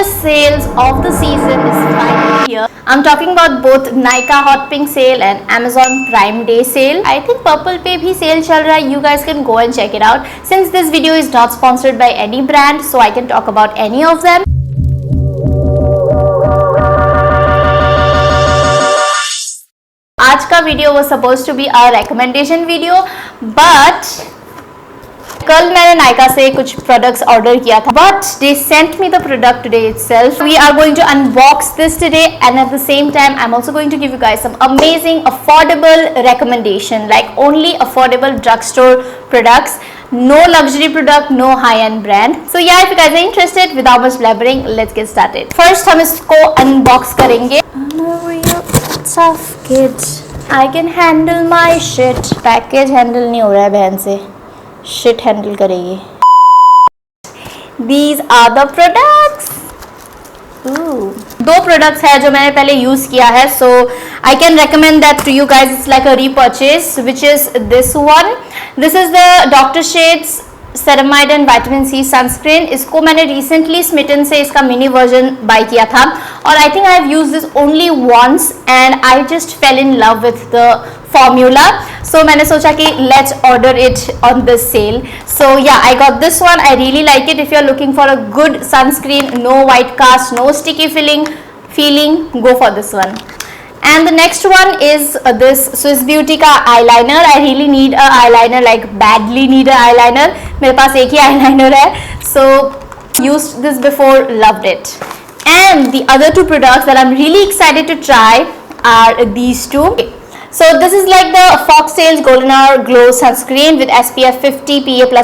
hottest sales of the season is finally here. I'm talking about both Nykaa Hot Pink sale and Amazon Prime Day sale. I think Purple पे भी sale चल रहा है. You guys can go and check it out. Since this video is not sponsored by any brand, so I can talk about any of them. आज का video was supposed to be a recommendation video, but कल मैंने नायका से कुछ products order किया था, but they sent me the product today itself. We are going to unbox this today, and at the same time I'm also going to give you guys some amazing affordable recommendation, like only affordable drugstore products, no luxury product, no high-end brand. So yeah, if you guys are interested, without much blabbering, let's get started. First हम इसको unbox करेंगे. Tough kid, I can handle my shit. Package handle नहीं हो रहा है बहन से, shit handle करेगी. These are the products. दो products है जो मैंने पहले use किया है, so I can recommend that to you guys. It's like a repurchase, which is this one. This is the Dr. Shades Ceramide and Vitamin C sunscreen. इसको मैंने recently Smitten से इसका mini version buy किया था, और I think I have used this only once and I just fell in love with the formula. So मैंने सोचा कि let's order it on this sale. So yeah, I got this one. I really like it. If you are looking for a good sunscreen, no white cast, no sticky feeling, go for this one. And the next one is this Swiss Beauty का eyeliner. I really need a eyeliner, like badly need a eyeliner. मेरे पास एक ही eyeliner है, so used this before, loved it. And the other two products that I'm really excited to try are these two. So this is like the Fox Sales Golden Hour Glow Sunscreen with SPF 50 PA++++,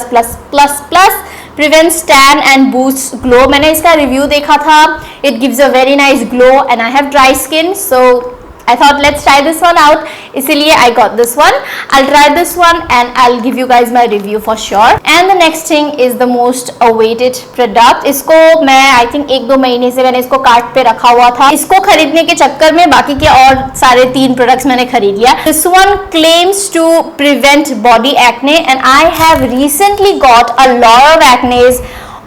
prevents tan and boosts glow. मैंने इसका review देखा था. It gives a very nice glow and I have dry skin, so I thought let's try this one out. इसीलिए I got this one. I'll try this one and I'll give you guys my review for sure. And the next thing is the most awaited product. इसको मैं I think 1-2 महीने से मैंने इसको cart पे रखा हुआ था. इसको खरीदने के चक्कर में बाकी के और सारे 3 प्रोडक्ट्स मैंने खरीद लिया. This one claims to prevent body acne, and I have recently got a lot of acne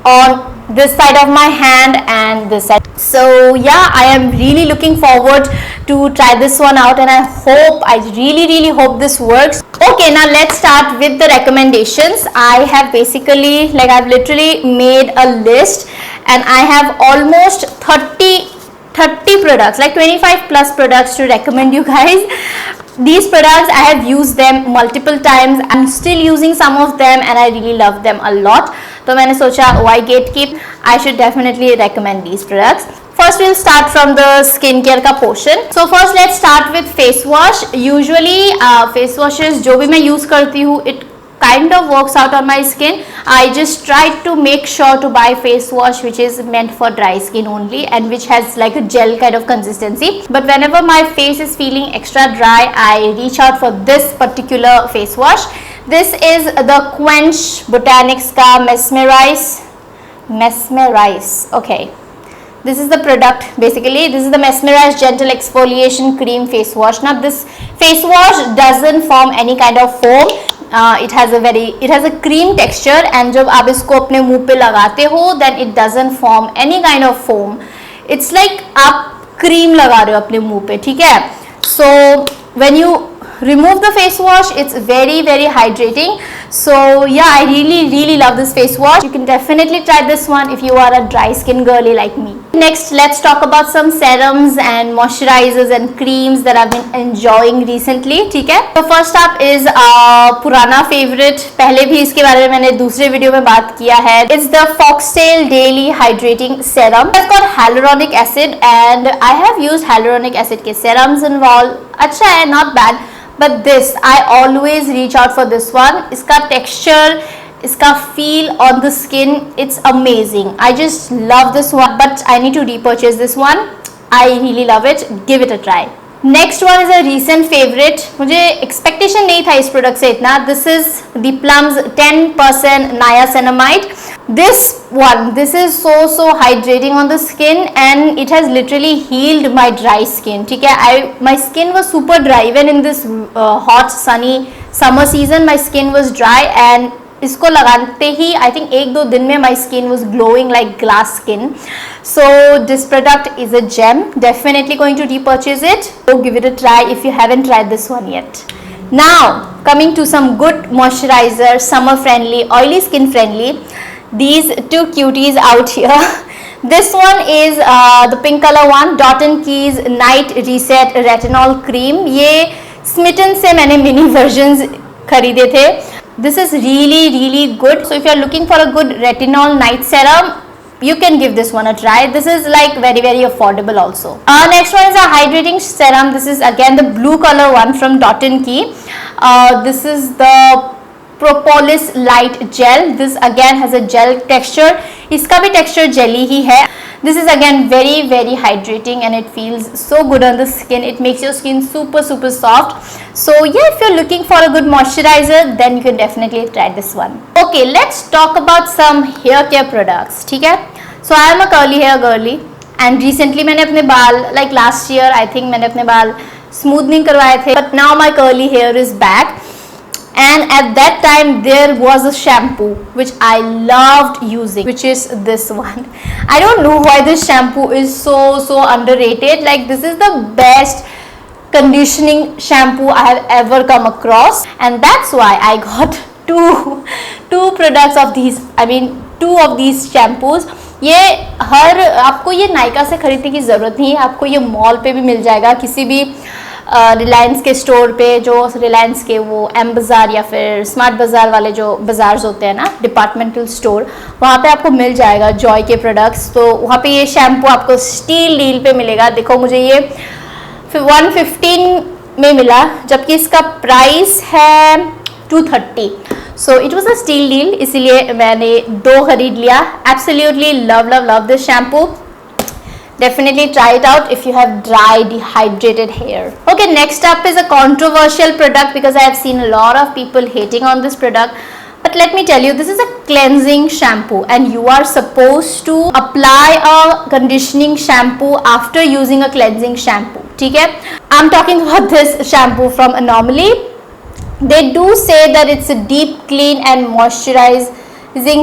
on this side of my hand and this side. So yeah, I am really looking forward to try this one out, and I really hope this works. Okay, now let's start with the recommendations. I have basically, like, I've literally made a list and I have almost 30 products, like 25 plus products to recommend you guys. These products, I have used them multiple times. I'm still using some of them and I really love them a lot. तो मैंने सोचा why gatekeep, I should definitely recommend these products. First we'll start from the skincare का portion. So first let's start with face wash. Usually face washes जो भी मैं use करती हूँ, it kind of works out on my skin. I just try to make sure to buy face wash which is meant for dry skin only and which has like a gel kind of consistency. But whenever my face is feeling extra dry, I reach out for this particular face wash. This is the Quench Botanics का Mesmerize. Okay, this is the product basically. This is the Mesmerize Gentle Exfoliation Cream Face Wash. Now this face wash doesn't form any kind of foam. It has a cream texture, and जब आप इसको अपने मुंह पे लगाते हो, then it doesn't form any kind of foam. It's like आप cream लगा रहे हो अपने मुंह पे, ठीक है? So when you remove the face wash, it's very hydrating. So yeah, I really love this face wash. You can definitely try this one if you are a dry skin girly like me. Next, let's talk about some serums and moisturizers and creams that I've been enjoying recently. ठीक है? So first up is पुराना favorite. पहले भी इसके बारे में मैंने दूसरे वीडियो में बात किया है. It's the Foxtail Daily Hydrating Serum. It's got hyaluronic acid and I have used hyaluronic acid के serums and all. अच्छा है, not bad. But this, I always reach out for this one. इसका texture, इसका feel on the skin, it's amazing. I just love this one, but I need to repurchase this one. I really love it. Give it a try. Next one is a recent favorite. मुझे expectation नहीं था इस product से इतना. This is the Plum's 10% Niacinamide. This is so hydrating on the skin and it has literally healed my dry skin. ठीक है, my skin was super dry even in this hot sunny summer season. My skin was dry and इसको लगाते ही I think 1-2 दिन में my skin was glowing like glass skin. So this product is a gem. Definitely going to repurchase it. So give it a try if you haven't tried this one yet. Now coming to some good moisturizer, summer friendly, oily skin friendly. These two cuties out here. This one is the pink color one, Dot & Key's Night Reset Retinol Cream. ये Smitten से मैंने mini versions खरीदे थे. This is really good. So if you are looking for a good retinol night serum, you can give this one a try. This is like very affordable also. Next one is a hydrating serum. This is again the blue color one from Dot & Key. This is the Propolis Light Gel. This again has a gel texture. इसका भी texture jelly ही है. This is again very hydrating and it feels so good on the skin. It makes your skin super soft. So yeah, if you're looking for a good moisturizer, then you can definitely try this one. Okay, let's talk about some hair care products. ठीक है? So I am a curly hair girly and recently मैंने अपने बाल like last year I think मैंने अपने बाल smoothing करवाए थे. But now my curly hair is back. And at that time there was a shampoo which I loved using, which is this one. I don't know why this shampoo is so underrated. Like this is the best conditioning shampoo I have ever come across, and that's why I got two products of these. I mean 2 of these shampoos. ये हर आपको ये नायका से खरीदने की ज़रूरत नहीं है. आपको ये मॉल पे भी मिल जाएगा, किसी भी रिलायंस के स्टोर पे, जो रिलायंस के वो एम बाज़ार या फिर स्मार्ट बाज़ार वाले जो बाज़ार्स होते हैं ना, डिपार्टमेंटल स्टोर, वहाँ पे आपको मिल जाएगा जॉय के प्रोडक्ट्स. तो वहाँ पे ये शैम्पू आपको स्टील डील पे मिलेगा. देखो मुझे ये 115 में मिला, जबकि इसका प्राइस है 230. So it was a steal deal, इसीलिए मैंने 2 खरीद लिया. Absolutely love this shampoo. Definitely try it out if you have dry, dehydrated hair. Okay, next up is a controversial product because I have seen a lot of people hating on this product. But let me tell you, this is a cleansing shampoo and you are supposed to apply a conditioning shampoo after using a cleansing shampoo. ठीक है? I'm talking about this shampoo from Anomaly. They do say that it's a deep clean and moisturizing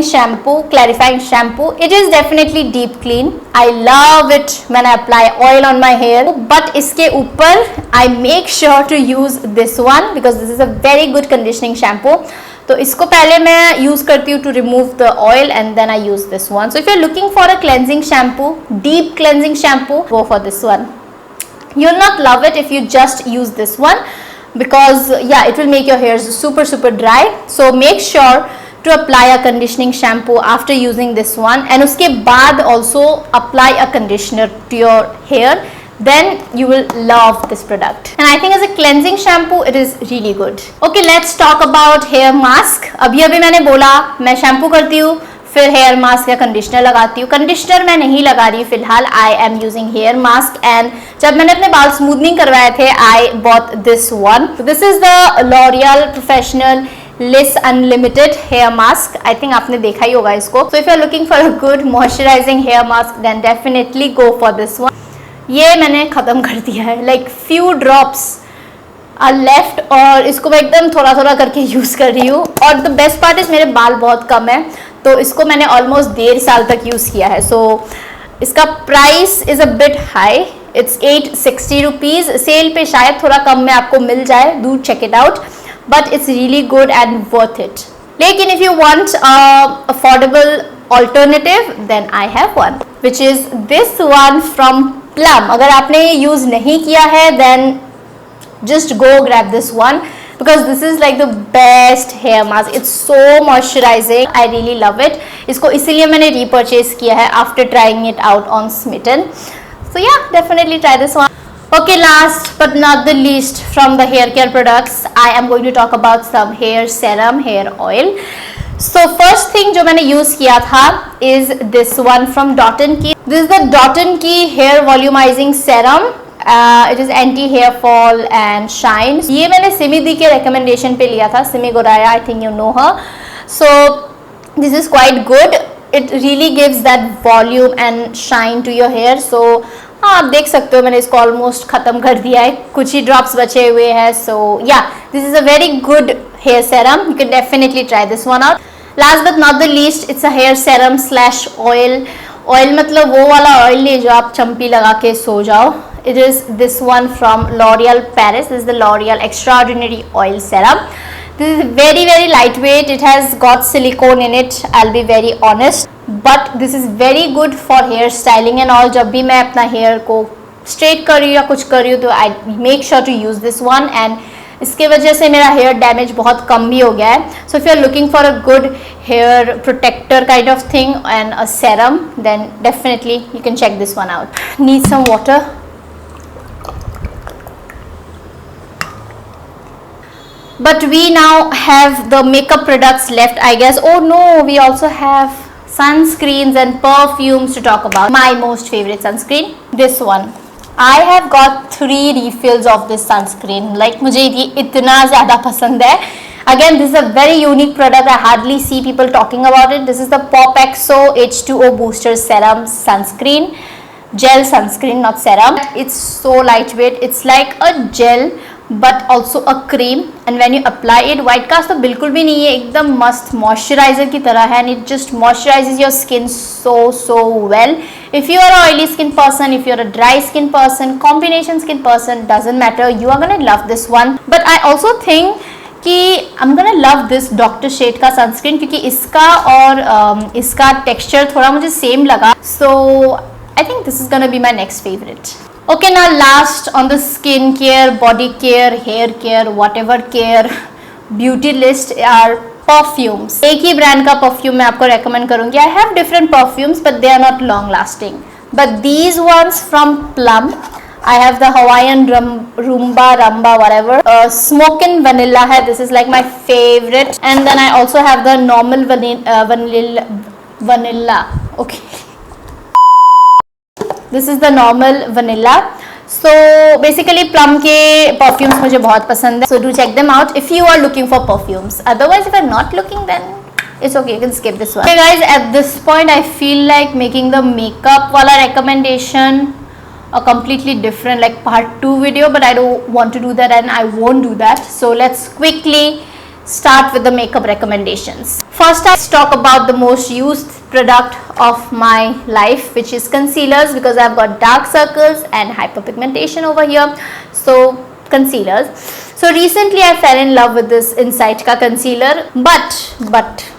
shampoo, clarifying shampoo. It is definitely deep clean. I love it when I apply oil on my hair. But इसके ऊपर I make sure to use this one because this is a very good conditioning shampoo. तो इसको पहले मैं use करती हूँ to remove the oil and then I use this one. So if you're looking for a cleansing shampoo, deep cleansing shampoo, go for this one. You'll not love it if you just use this one because yeah, it will make your hairs super dry. So make sure to apply a conditioning shampoo after using this one and उसके बाद also apply a conditioner to your hair. Then you will love this product and I think as a cleansing shampoo it is really good. Okay, let's talk about hair mask. अभी मैंने बोला मैं shampoo करती हूँ फिर hair mask या conditioner लगाती हूँ. कंडीशनर मैं नहीं लगा रही फिलहाल. I am using hair mask and जब मैंने अपने बाल स्मूथनिंग करवाए थे I bought this one. This is the L'Oreal professional liss unlimited hair mask. I think आपने देखा ही होगा इसको. So if you are looking for a good moisturising hair mask then definitely go for this one. ये मैंने ख़त्म कर दिया है, like few drops are left और इसको मैं एकदम थोड़ा करके यूज़ कर रही हूँ. और द बेस्ट पार्ट इज़ मेरे बाल बहुत कम है तो इसको मैंने ऑलमोस्ट 1.5 साल तक यूज़ किया है. सो इसका price is a bit high. It's 860 rupees. Sale पे शायद थोड़ा कम में आपको मिल जाए. Do check it out but it's really good and worth it. लेकिन if you want affordable alternative then I have one which is this one from Plum. अगर आपने ये यूज़ नहीं किया है then just go grab this one because this is like the best hair mask. It's so moisturizing. I really love it. इसको इसीलिए मैंने repurchase किया है after trying it out on Smitten. So yeah, definitely try this one. Okay, last but not the least from the hair care products, I am going to talk about some hair serum, hair oil. So first thing जो मैंने use किया था is this one from Dot & Key. This is the Dot & Key hair volumizing serum. It is anti hair fall and shine. ये मैंने सिमी दी के recommendation पे लिया था. Simi Goraya, I think you know her. So this is quite good. It really gives that volume and shine to your hair. So हाँ, आप देख सकते हो मैंने इसको ऑलमोस्ट ख़त्म कर दिया है. कुछ ही ड्रॉप्स बचे हुए हैं. So yeah, this is a very good hair serum. You can definitely try this one out. Last but not the least, it's a hair serum slash oil. Oil मतलब वो वाला ऑयल नहीं जो आप चंपी लगा के सो जाओ. It is this one from L'Oreal Paris. This is the L'Oreal Extraordinary Oil Serum. This is very lightweight. It has got silicone in it. I'll be very honest, but this is very good for hair styling and all. जब भी मैं अपना hair को straight कर रही हूँ या कुछ कर रही हूँ तो I make sure to use this one, and इसके वजह से मेरा हेयर डैमेज बहुत कम भी हो गया है. So if you are looking for a good hair protector kind of thing and a serum, then definitely you can check this one out. Need some water. But we now have the makeup products left, I guess. Oh no, we also have sunscreens and perfumes to talk about. My most favorite sunscreen, this one. I have got 3 refills of this sunscreen. Like मुझे ये इतना ज़्यादा पसंद है. Again, this is a very unique product. I hardly see people talking about it. This is the PopXO H2O Booster Serum Sunscreen. Gel sunscreen, not serum. It's so lightweight. It's like a gel but also a cream, and when you apply it, white cast तो बिल्कुल भी नहीं है, एकदम मस्त moisturiser की तरह है, and it just moisturizes your skin so well. If you are an oily skin person, if you are a dry skin person, combination skin person, doesn't matter, you are gonna love this one. But I also think कि I'm gonna love this Dr. Shade का sunscreen क्योंकि इसका और इसका texture थोड़ा मुझे same लगा, so I think this is gonna be my next favorite. Okay, now last on the skin care, body care, hair care, whatever care beauty list are perfumes. एक ही brand का perfume मैं आपको recommend करूँगी. I have different perfumes but they are not long lasting. But these ones from Plum, I have the Hawaiian Rumba whatever. Smokin' vanilla है. This is like my favorite. And then I also have the normal vanilla. Okay. This is the normal vanilla. So basically Plum के perfumes मुझे बहुत पसंद है. So do check them out if you are looking for perfumes. Otherwise, if you are not looking, then it's okay. You can skip this one. Okay guys, at this point I feel like making the makeup वाला recommendation a completely different like part 2 video, but I don't want to do that and I won't do that. So let's quickly start with the makeup recommendations. First, let's talk about the most used product of my life, which is concealers, because I've got dark circles and hyperpigmentation over here. So concealers. So recently I fell in love with this Insight ka concealer, but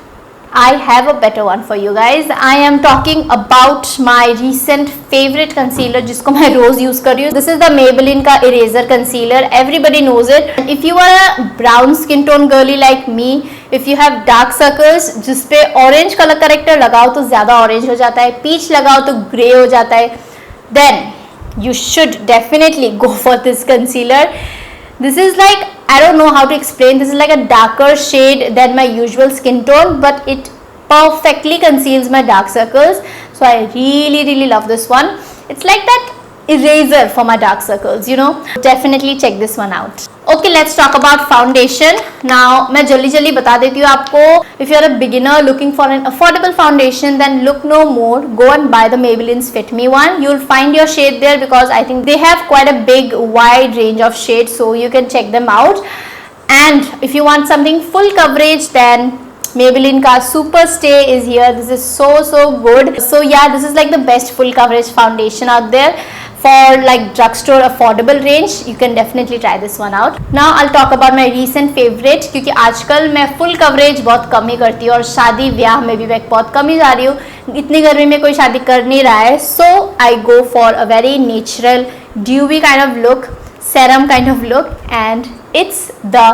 I have a better one for you guys. I am talking about my recent favorite concealer जिसको मैं रोज use कर रही हूँ. This is the Maybelline का eraser concealer. Everybody knows it. If you are a brown skin tone girly like me, if you have dark circles जिसपे orange color corrector लगाओ तो ज़्यादा orange हो जाता है, peach लगाओ तो grey हो जाता है, then you should definitely go for this concealer. This is like, I don't know how to explain, this is like a darker shade than my usual skin tone, but it perfectly conceals my dark circles. So I really love this one. It's like that eraser for my dark circles, you know. Definitely check this one out. Okay, let's talk about foundation. Now मैं जल्दी बता देती हूँ आपको. If you are a beginner looking for an affordable foundation, then look no more. Go and buy the Maybelline's Fit Me one. You'll find your shade there because I think they have quite a big wide range of shades, so you can check them out. And if you want something full coverage, then Maybelline ka Super Stay is here. This is so good. So yeah, this is like the best full coverage foundation out there. For like drugstore affordable range, you can definitely try this one out. Now I'll talk about my recent favorite, क्योंकि आजकल मैं full coverage बहुत कम ही करती हूँ और शादी ब्याह में भी मैं बहुत कम ही जा रही हूँ. इतनी गर्मी में कोई शादी कर नहीं रहा है, so I go for a very natural dewy kind of look, serum kind of look, and it's the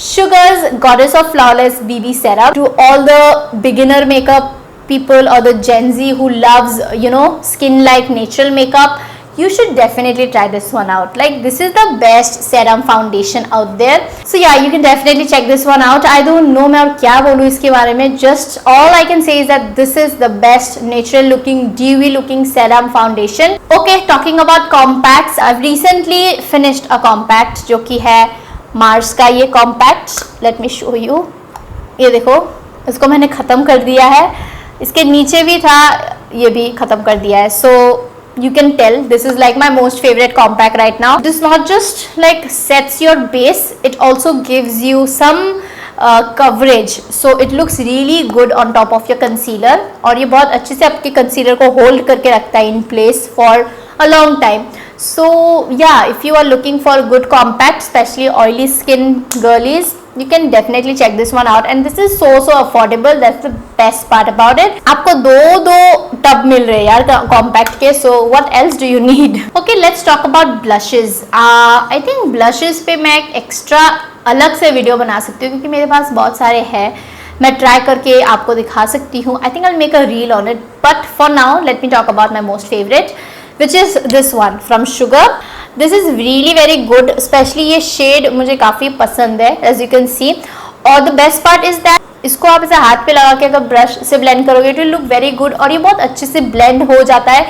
Sugar's Goddess of Flawless BB Serum. To all the beginner makeup people or the Gen Z who loves, you know, skin like natural makeup, you should definitely try this one out. Like, this is the best serum foundation out there. So yeah, you can definitely check this one out. I don't know मैं और क्या बोलूँ इसके बारे में. Just all I can say is that this is the best natural looking, dewy looking serum foundation. Okay, talking about compacts, I've recently finished a compact जो कि है मार्स का ये compact. Let me show you. ये देखो, इसको मैंने ख़त्म कर दिया है. इसके नीचे भी था, ये भी ख़त्म कर दिया है. So you can tell this is like my most favorite compact right now. This not just like sets your base, it also gives you some coverage, so it looks really good on top of your concealer, और ये बहुत अच्छे से आपके concealer को hold करके रखता है in place for a long time. So yeah, if you are looking for good compact, especially oily skin girlies, you can definitely check this one out, and this is so affordable. That's the best part about it. आपको दो tub मिल रहे हैं यार compact के, so what else do you need? Okay, let's talk about blushes. I think blushes पे मैं एक extra अलग से वीडियो बना सकती हूँ, क्योंकि मेरे पास बहुत सारे हैं, मैं ट्राई करके आपको दिखा सकती हूँ. I think I'll make a reel on it, but for now let me talk about my most favorite, which is this one from Sugar. This is really very good, especially ये shade मुझे काफ़ी पसंद है, as you can see. और the best part is that इसको आप ऐसे हाथ पे लगा के अगर ब्रश से ब्लेंड करोगे, it will look very good, और ये बहुत अच्छे से ब्लेंड हो जाता है,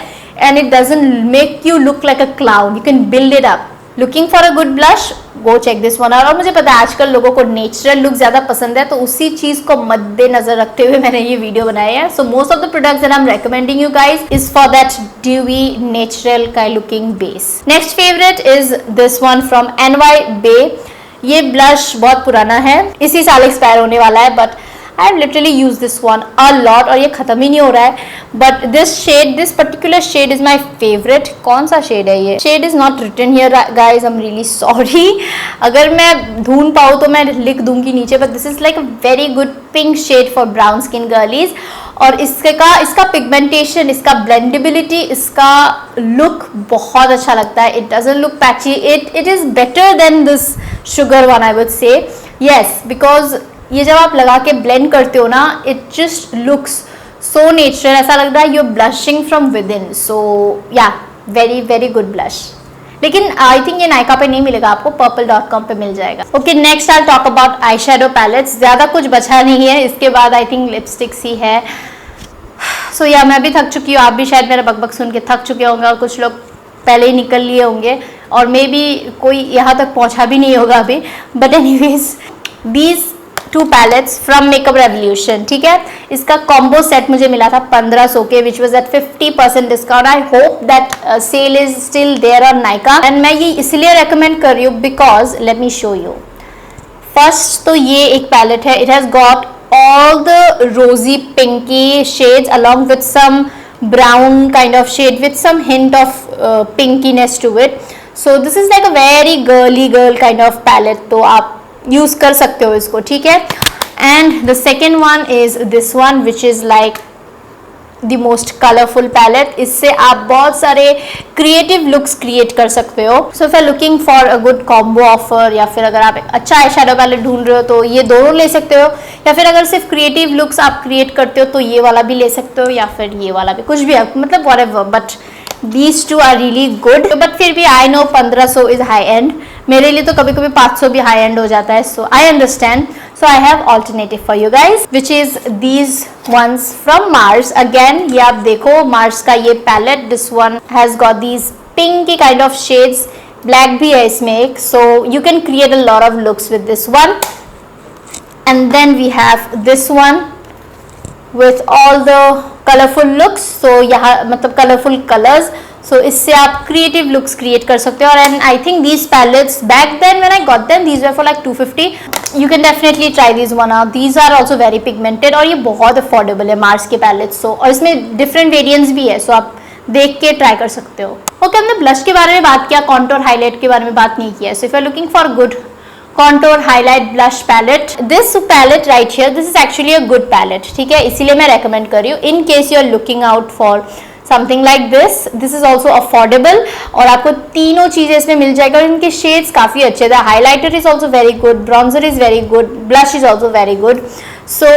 and it doesn't make you look like a clown. You can build it up. Looking for a good blush? Go check this one out. और मुझे पता है आजकल लोगों को नेचुरल लुक ज़्यादा पसंद है, तो उसी चीज़ को मद्देनजर रखते हुए मैंने ये वीडियो बनाया है. So most of the products that I am recommending you guys is for that dewy natural का looking base. Next favourite is this one from NY Bay. ये ब्लश बहुत पुराना है, इसी साल एक्सपायर होने वाला है, but I have literally used this one a lot और ये ख़त्म ही नहीं हो रहा है. But this particular shade is my favorite. कौन सा shade है ये? Shade is not written here guys, I'm really sorry. अगर मैं ढूंढ पाऊँ तो मैं लिख दूंगी नीचे, but this is like a very good pink shade for brown skin girlies. और इसका पिगमेंटेशन, इसका ब्लेंडेबिलिटी, इसका लुक बहुत अच्छा लगता है. It doesn't look patchy. It is better than this Sugar one I would say. Yes, because ये जब आप लगा के ब्लेंड करते हो ना, it just looks so natural, ऐसा लग रहा है you are blushing from within. So yeah very very good blush. लेकिन आई थिंक ये नायका पे नहीं मिलेगा आपको, purple.com पे मिल जाएगा. Okay, next I talk about eye shadow pallets. ज़्यादा कुछ बचा नहीं है, इसके बाद आई थिंक लिपस्टिक्स ही है. सो या मैं भी थक चुकी हूँ, आप भी शायद मेरा बकबक सुन के थक चुके होंगे, और कुछ लोग पहले ही निकल लिए होंगे, और मे बी कोई यहाँ तक पहुँचा भी नहीं होगा अभी. But anyways, these 2 palettes from Makeup Revolution. ठीक है, इसका कॉम्बो सेट मुझे मिला था 1500 के, which was at 50% discount. I hope that sale is still there on Nykaa, and मैं ये इसलिए रेकमेंड कर रही हूँ because let me show you. First तो ये एक पैलेट है, it has got all the rosy pinky shades along with some brown kind of shade with some hint of pinkiness to it. So this is like a very girly girl kind of palette, तो आप use कर सकते हो इसको. ठीक है, and the second one is this one which is like the most colourful palette. इससे आप बहुत सारे क्रिएटिव लुक्स क्रिएट कर सकते हो. So if you are looking for a good combo offer, या फिर अगर आप एक अच्छा आई शेडो पैलेट ढूंढ रहे हो तो ये दोनों ले सकते हो, या फिर अगर सिर्फ क्रिएटिव लुक्स आप क्रिएट करते हो तो ये वाला भी ले सकते हो, या फिर ये वाला भी, कुछ भी है, मतलब whatever. But these two are really good. But फिर भी I know 1500 is high end. मेरे लिए तो कभी कभी 500 भी high end हो जाता है. So I understand. So I have alternative for you guys, which is these ones from Mars. Again, ये आप देखो Mars का ये palette. This one has got these pinky kind of shades. Black भी है इसमें एक. So you can create a lot of looks with this one. And then we have this one with all the colorful looks. So यहाँ मतलब colorful colors. So इससे आप creative looks create कर सकते हो. And I think these palettes back then when I got them, these were for like 250. You can definitely try these one out. These are also very pigmented और ये बहुत affordable है Mars के palettes. So और इसमें different variants भी है. So आप देख के try कर सकते हो. Okay, हमने blush के बारे में बात किया, contour highlight के बारे में बात नहीं किया. So if you're looking for good contour highlight blush palette, this palette right here, this is actually a good palette. ठीक है, इसीलिए मैं recommend कर रही हूँ. In case you are looking out for something like this is also affordable, और आपको तीनों चीजें इसमें मिल जाएगा, और इनके शेड्स काफी अच्छे थे. Highlighter is also very good, bronzer is very good, blush is also very good. So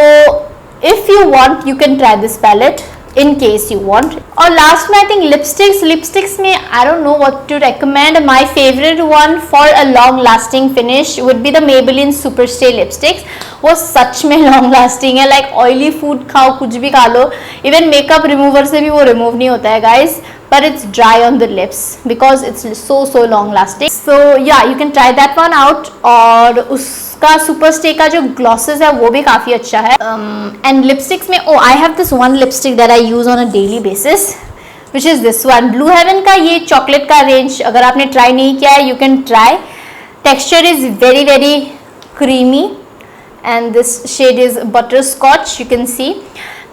if you want, you can try this palette in case you want. और लास्ट में आई थिंक लिपस्टिक्स में I don't know what to recommend. My favourite one for a long lasting finish would be the Maybelline super stay lipsticks. वो सच में long lasting है. Like oily food खाओ, कुछ भी खा लो, इवन मेकअप रिमूवर से भी वो रिमूव नहीं होता है guys, but it's dry on the lips because it's so long lasting. So yeah, you can try that one out. और उसका सुपर स्टे का जो ग्लॉसेस है वो भी काफ़ी अच्छा है. and lipsticks में I have this one lipstick that I use on a daily basis, which is this one. Blue Heaven का ये चॉकलेट का रेंज अगर आपने ट्राई नहीं किया है, you can try. Texture is very creamy and this shade is butterscotch. You can see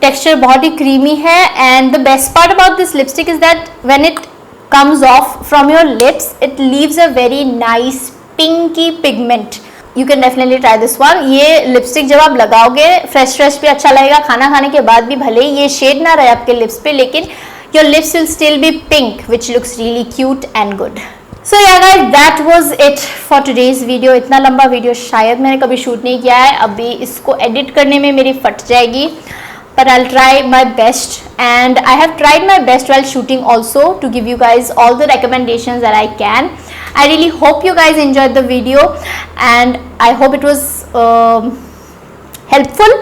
texture बहुत ही creamy है, and the best part about this lipstick is that when it comes off from your lips, it leaves a very nice pinky pigment. You can definitely try this one. ये lipstick जब आप लगाओगे fresh भी अच्छा लगेगा, खाना खाने के बाद भी भले ही ये शेड ना रहे आपके लिप्स पे, लेकिन your lips will still be pink, which looks really cute and good. So yeah guys, that was it for today's video. इतना लंबा वीडियो शायद मैंने कभी शूट नहीं किया है, अभी इसको एडिट करने में मेरी फट जाएगी, but I'll try my best, and I have tried my best while shooting also to give you guys all the recommendations that I can. I really hope you guys enjoyed the video, and I hope it was helpful.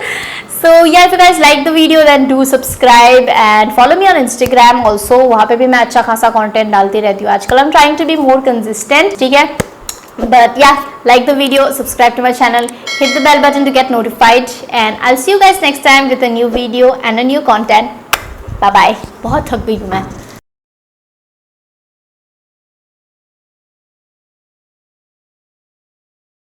So yeah, if you guys like the video, then do subscribe and follow me on Instagram also. वहाँ पे भी मैं अच्छा खासा content डालती रहती हूँ आजकल. I'm trying to be more consistent, ठीक है? But yeah, like the video, subscribe to my channel, hit the bell button to get notified, and I'll see you guys next time with a new video and a new content. Bye bye. बहुत थक गई हूँ मैं.